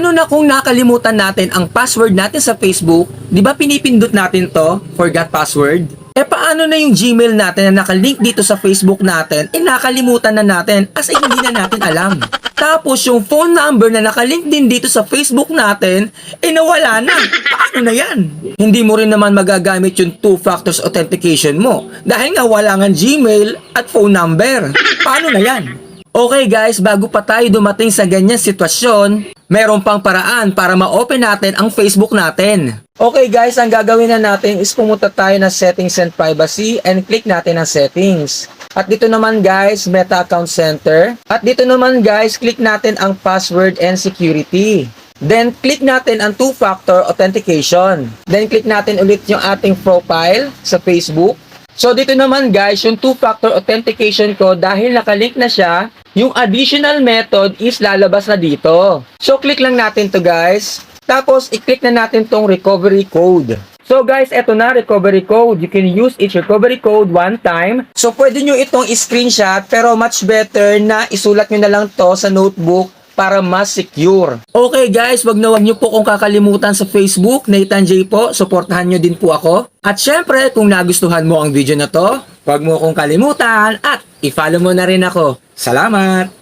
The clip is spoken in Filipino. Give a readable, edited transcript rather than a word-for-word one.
paano na kung nakalimutan natin ang password natin sa Facebook? Di ba pinipindot natin to, forgot password? Paano na yung Gmail natin na nakalink dito sa Facebook natin, nakalimutan na natin as hindi na natin alam. Tapos yung phone number na nakalink din dito sa Facebook natin, nawala na. Paano na yan? Hindi mo rin naman magagamit yung two factors authentication mo dahil nga wala nga Gmail at phone number. Paano na yan? Okay guys, bago pa tayo dumating sa ganyan sitwasyon, meron pang paraan para ma-open natin ang Facebook natin. Okay guys, ang gagawin na natin is pumunta tayo na settings and privacy and click natin ang settings. At dito naman guys, Meta Account Center. At dito naman guys, click natin ang password and security. Then click natin ang two-factor authentication. Then click natin ulit yung ating profile sa Facebook. So dito naman guys, yung two-factor authentication ko dahil nakalink na siya, yung additional method is lalabas na dito. So click lang natin to guys. Tapos i-click na natin tong recovery code. So guys, eto na recovery code. You can use each recovery code one time. So pwede nyo itong screenshot pero much better na isulat nyo na lang to sa notebook para mas secure. Okay guys, wag nyo po kung kakalimutan sa Facebook. Nathan J po, suportahan nyo din po ako. At syempre, kung nagustuhan mo ang video na to, wag mo akong kalimutan at i-follow mo na rin ako. Salamat!